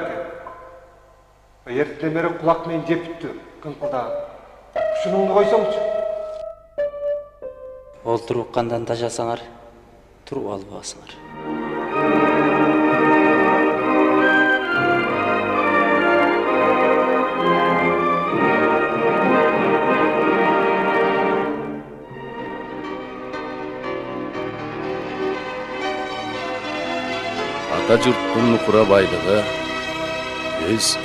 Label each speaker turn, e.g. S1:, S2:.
S1: экен. Эртеден бери кулак менен жеп бүттү, кыңкылдаган. Ушунуңду койсоңчу.
S2: Олтуруп кандан тажасаңар, туруп албасыңар.
S3: Ата журттун нукура байлыгы өз